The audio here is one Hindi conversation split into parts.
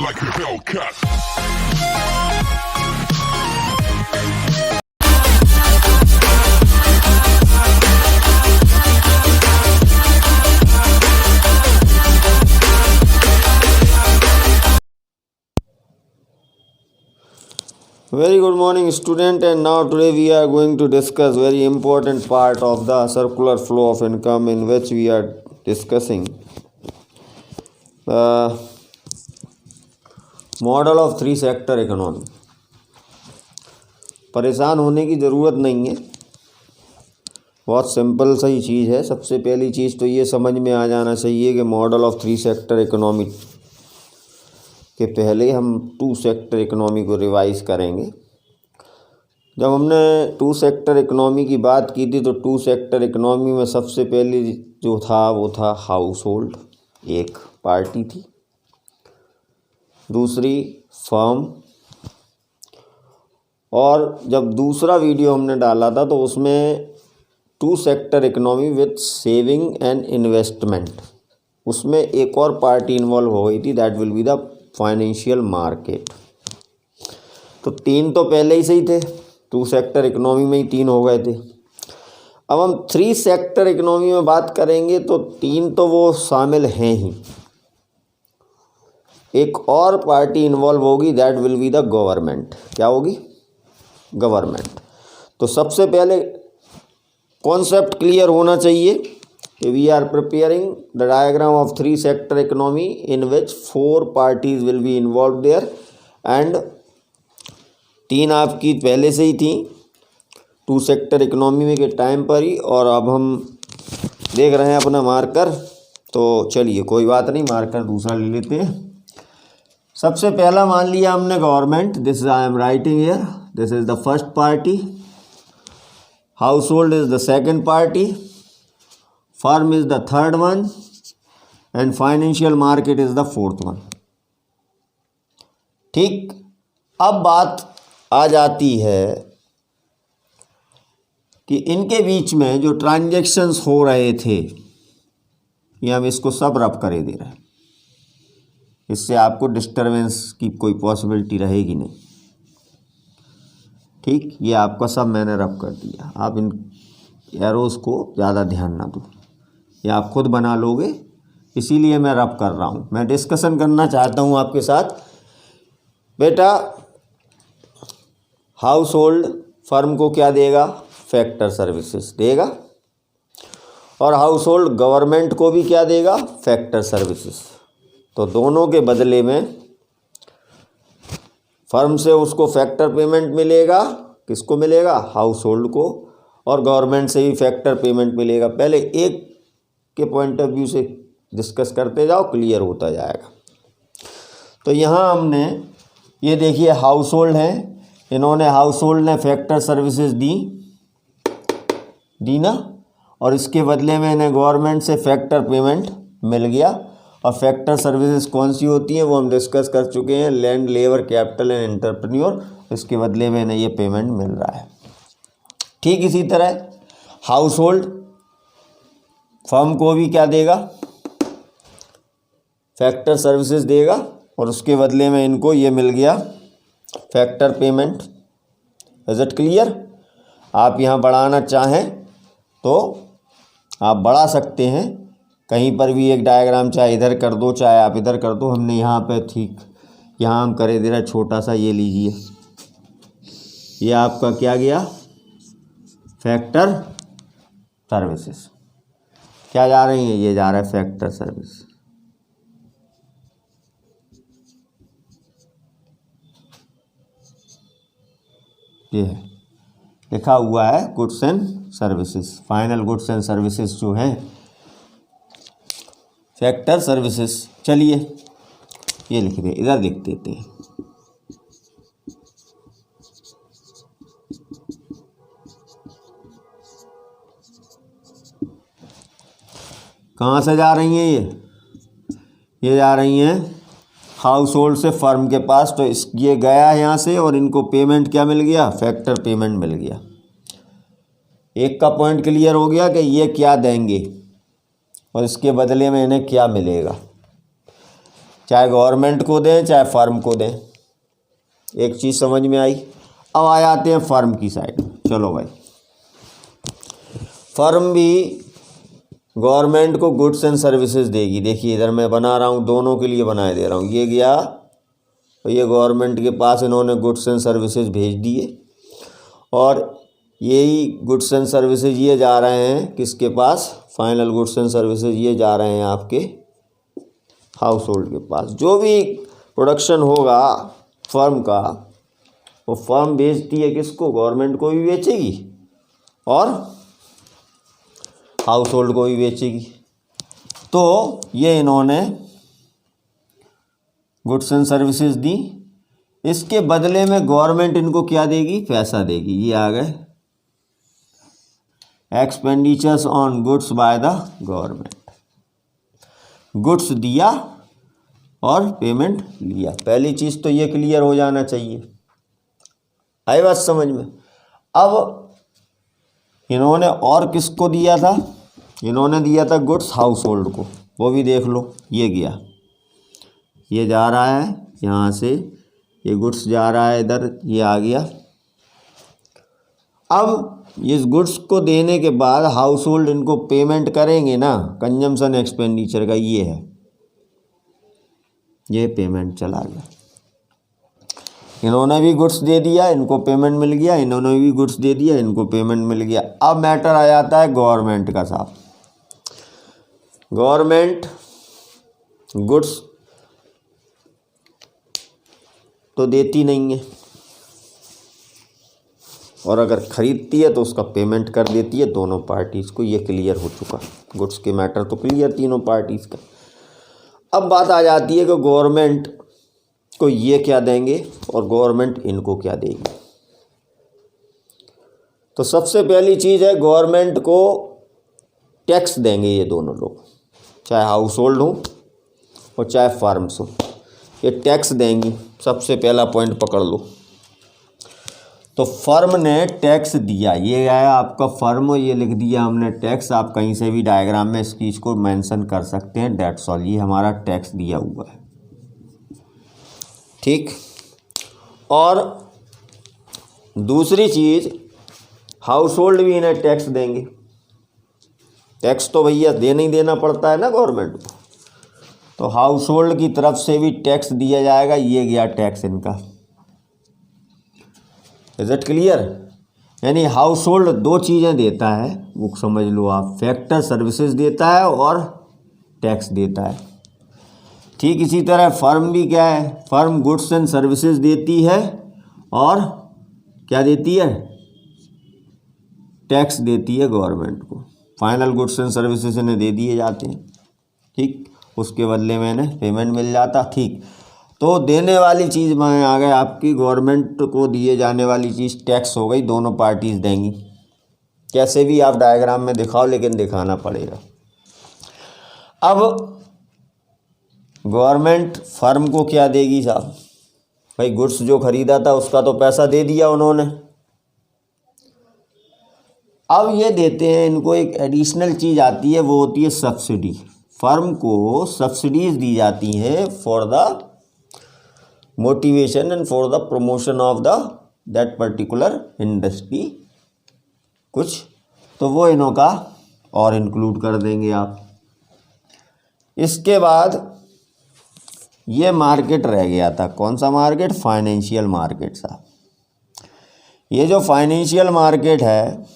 like a Hellcat. Very good morning student, and now today we are going to discuss very important part of the circular flow of income, in which we are discussing the model of three sector economy. परेशान होने की ज़रूरत नहीं है, बहुत सिंपल सही चीज़ है। सबसे पहली चीज़ तो ये समझ में आ जाना चाहिए कि model of three sector economy के पहले हम टू सेक्टर इकोनॉमी को रिवाइज़ करेंगे। जब हमने टू सेक्टर इकोनॉमी की बात की थी तो टू सेक्टर इकोनॉमी में सबसे पहले जो था वो था हाउस होल्ड, एक पार्टी थी, दूसरी फर्म, और जब दूसरा वीडियो हमने डाला था तो उसमें two sector economy with saving and investment, उसमें एक और पार्टी इन्वॉल्व हो गई थी, that will be the financial market. तो तीन तो पहले ही सही थे, टू सेक्टर इकोनॉमी में ही तीन हो गए थे। अब हम थ्री सेक्टर इकोनॉमी में बात करेंगे तो तीन तो वो शामिल हैं ही, एक और पार्टी इन्वॉल्व होगी, that will be the government. क्या होगी? गवर्नमेंट। तो सबसे पहले कॉन्सेप्ट क्लियर होना चाहिए कि we are preparing the diagram of three sector economy in which four parties will be involve there, and तीन आपकी पहले से ही थी टू सेक्टर इकोनॉमी में के टाइम पर ही, और अब हम देख रहे हैं अपना मार्कर। तो चलिए कोई बात नहीं, मार्कर दूसरा ले लेते हैं। सबसे पहला मान लिया हमने government, this I am writing here, this is the first party, house hold is the second party, firm is the third one, and financial market is the fourth one. ठीक, अब बात आ जाती है कि इनके बीच में जो ट्रांजैक्शंस हो रहे थे, ये हम इसको सब रब करे दे रहे हैं, इससे आपको डिस्टरबेंस की कोई पॉसिबिलिटी रहेगी नहीं। ठीक, ये आपका सब मैंने रब कर दिया, आप इन एरोज़ को ज़्यादा ध्यान ना दो, ये आप खुद बना लोगे, इसीलिए मैं रब कर रहा हूँ। मैं डिस्कशन करना चाहता हूँ आपके साथ। बेटा, हाउस होल्ड फर्म को क्या देगा? फैक्टर सर्विसेज देगा, और हाउस होल्ड गवर्नमेंट को भी क्या देगा? Factor services. तो दोनों के बदले में फर्म से उसको फैक्टर पेमेंट मिलेगा, किसको मिलेगा? हाउस होल्ड को, और गवर्नमेंट से भी फैक्टर पेमेंट मिलेगा। पहले एक के पॉइंट ऑफ व्यू से डिस्कस करते जाओ, क्लियर होता जाएगा। तो यहाँ हमने ये देखिए हाउस होल्ड है, इन्होंने हाउस होल्ड ने फैक्टर सर्विसेज दी ना, और इसके बदले में इन्हें गवर्नमेंट से फैक्टर पेमेंट मिल गया। और फैक्टर सर्विसेज कौन सी होती हैं वो हम डिस्कस कर चुके हैं, land, labour, capital and entrepreneur, इसके बदले में इन्हें ये पेमेंट मिल रहा है। ठीक इसी तरह हाउस होल्ड फर्म को भी क्या देगा? फैक्टर सर्विसेज देगा, और उसके बदले में इनको ये मिल गया factor payment. Is it clear? आप यहाँ बढ़ाना चाहें तो आप बढ़ा सकते हैं, कहीं पर भी एक डायग्राम चाहे इधर कर दो चाहे आप इधर कर दो। हमने यहाँ पे ठीक यहाँ हम करे दे रहा छोटा सा, ये लीजिए, ये आपका क्या गया? Factor services. क्या जा रही है? ये जा रहा है फैक्टर सर्विस। ये है लिखा हुआ है goods and services, final goods and services जो है फैक्टर सर्विसेज। चलिए ये लिख दे, इधर लिख देते हैं। कहाँ से जा रही हैं ये जा रही हैं हाउस होल्ड से फर्म के पास। तो ये गया है यहाँ से, और इनको पेमेंट क्या मिल गया? फैक्टर पेमेंट मिल गया। एक का पॉइंट क्लियर हो गया कि ये क्या देंगे और इसके बदले में इन्हें क्या मिलेगा। चाहे गवर्नमेंट को दें चाहे फर्म को दें। एक चीज़ समझ में आई। अब आ जाते हैं फर्म की साइड। चलो भाई, फर्म भी गवर्नमेंट को गुड्स एंड सर्विसेज देगी। देखिए इधर मैं बना रहा हूँ, दोनों के लिए बनाए दे रहा हूँ। ये गया और ये गवर्नमेंट के पास इन्होंने गुड्स एंड सर्विसेज भेज दिए, और यही गुड्स एंड सर्विसेज ये जा रहे हैं किसके पास? फाइनल गुड्स एंड सर्विसेज ये जा रहे हैं आपके हाउस होल्ड के पास। जो भी प्रोडक्शन होगा फर्म का, वो फर्म बेचती है किसको? गवर्नमेंट को भी बेचेगी और हाउस होल्ड को भी बेचेगी। तो ये इन्होंने गुड्स एंड सर्विसेज दी, इसके बदले में गवर्नमेंट इनको क्या देगी? पैसा देगी। ये आ गए expenditures on goods by the government. Goods दिया और पेमेंट लिया। पहली चीज़ तो ये क्लियर हो जाना चाहिए। आई बात समझ में? अब इन्होंने और किसको दिया था? इन्होंने दिया था गुड्स हाउस होल्ड को। वो भी देख लो, ये गया, ये जा रहा है यहाँ से, ये गुड्स जा रहा है इधर, ये आ गया। अब इस गुड्स को देने के बाद हाउस होल्ड इनको पेमेंट करेंगे ना, कंजम्पशन एक्सपेंडिचर का ये है, ये पेमेंट चला गया। इन्होंने भी गुड्स दे दिया, इनको पेमेंट मिल गया, इन्होंने भी गुड्स दे दिया, इनको पेमेंट मिल गया। अब मैटर आ जाता है गवर्नमेंट का साहब। गवर्नमेंट गुड्स तो देती नहीं है, और अगर ख़रीदती है तो उसका पेमेंट कर देती है दोनों पार्टीज़ को। ये क्लियर हो चुका, गुड्स के मैटर तो क्लियर तीनों पार्टीज़ का। अब बात आ जाती है कि गवर्नमेंट को ये क्या देंगे और गवर्नमेंट इनको क्या देगी। तो सबसे पहली चीज़ है, गवर्नमेंट को टैक्स देंगे ये दोनों लोग, चाहे हाउस होल्ड हो और चाहे फार्म्स हो, ये टैक्स देंगी। सबसे पहला पॉइंट पकड़ लो। तो फर्म ने टैक्स दिया, ये आया आपका फर्म, ये लिख दिया हमने टैक्स। आप कहीं से भी डायग्राम में इस चीज़ को मेंशन कर सकते हैं, डेट्स ऑल। ये हमारा टैक्स दिया हुआ है, ठीक। और दूसरी चीज़, हाउस होल्ड भी इन्हें टैक्स देंगे। टैक्स तो भैया देना ही देना पड़ता है ना गवर्नमेंट को, तो हाउस होल्ड की तरफ से भी टैक्स दिया जाएगा। ये गया टैक्स इनका। Is it clear? यानी हाउस होल्ड दो चीज़ें देता है, वो समझ लो आप, फैक्टर सर्विसेज देता है और टैक्स देता है। ठीक इसी तरह फर्म भी क्या है? फर्म गुड्स एंड सर्विसेज देती है और क्या देती है? टैक्स देती है गवर्नमेंट को। फाइनल गुड्स एंड सर्विसेज इन्हें दे दिए जाते हैं, ठीक। उसके बदले में इन्हें पेमेंट मिल जाता, ठीक। तो देने वाली चीज़ में आ गए आपकी, गवर्नमेंट को दिए जाने वाली चीज़ टैक्स हो गई, दोनों पार्टीज देंगी। कैसे भी आप डायग्राम में दिखाओ, लेकिन दिखाना पड़ेगा। अब गवर्नमेंट फर्म को क्या देगी साहब? भाई गुड्स जो खरीदा था उसका तो पैसा दे दिया उन्होंने। अब ये देते हैं इनको एक एडिशनल चीज़ आती है, वो होती है सब्सिडी। फर्म को सब्सिडीज दी जाती हैं for the motivation and for the promotion of the that particular industry कुछ, तो वो इन्हों का और इंक्लूड कर देंगे आप। इसके बाद ये मार्केट रह गया था, कौन सा मार्केट? फाइनेंशियल मार्केट साहब। ये जो फाइनेंशियल मार्केट है,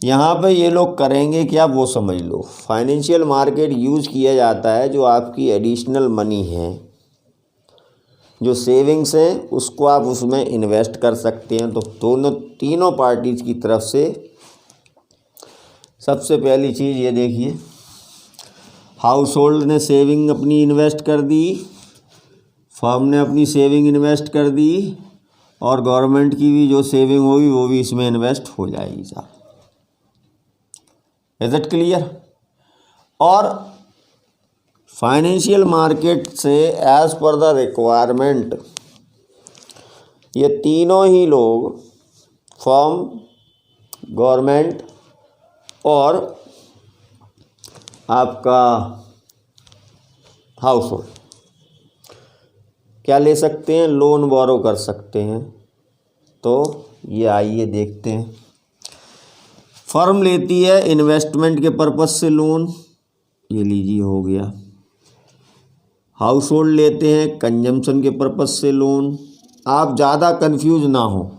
यहाँ पे ये लोग करेंगे क्या वो समझ लो। फाइनेंशियल मार्केट यूज़ किया जाता है जो आपकी एडिशनल मनी है, जो सेविंग्स हैं, उसको आप उसमें इन्वेस्ट कर सकते हैं। तो दोनों तीनों पार्टीज की तरफ से सबसे पहली चीज़ ये देखिए, हाउस होल्ड ने सेविंग अपनी इन्वेस्ट कर दी, फर्म ने अपनी सेविंग इन्वेस्ट कर दी, और गवर्नमेंट की भी जो सेविंग होगी वो भी इसमें इन्वेस्ट हो जाएगी साहब। Is it clear? और फाइनेंशियल मार्केट से एज पर द रिक्वायरमेंट ये तीनों ही लोग, फर्म, गवर्नमेंट और आपका हाउस होल्ड, क्या ले सकते हैं, लोन बोरो कर सकते हैं। तो ये आइए देखते हैं। फर्म लेती है इन्वेस्टमेंट के पर्पज से लोन, ये लीजिए हो गया। हाउस होल्ड लेते हैं कंजम्पशन के पर्पज से लोन। आप ज़्यादा कंफ्यूज ना हो,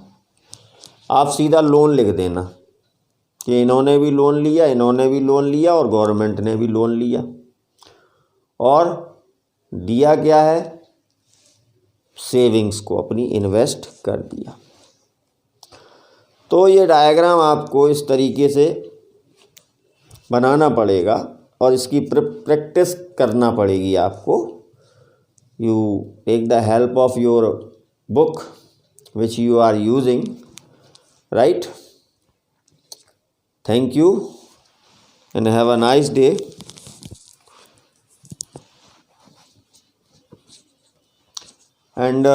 आप सीधा लोन लिख देना कि इन्होंने भी लोन लिया, इन्होंने भी लोन लिया और गवर्नमेंट ने भी लोन लिया। और दिया क्या है, सेविंग्स को अपनी इन्वेस्ट कर दिया। तो ये डायग्राम आपको इस तरीके से बनाना पड़ेगा और इसकी प्रैक्टिस करना पड़ेगी आपको। You take the help of your book which you are using, right. Thank you and have a nice day. And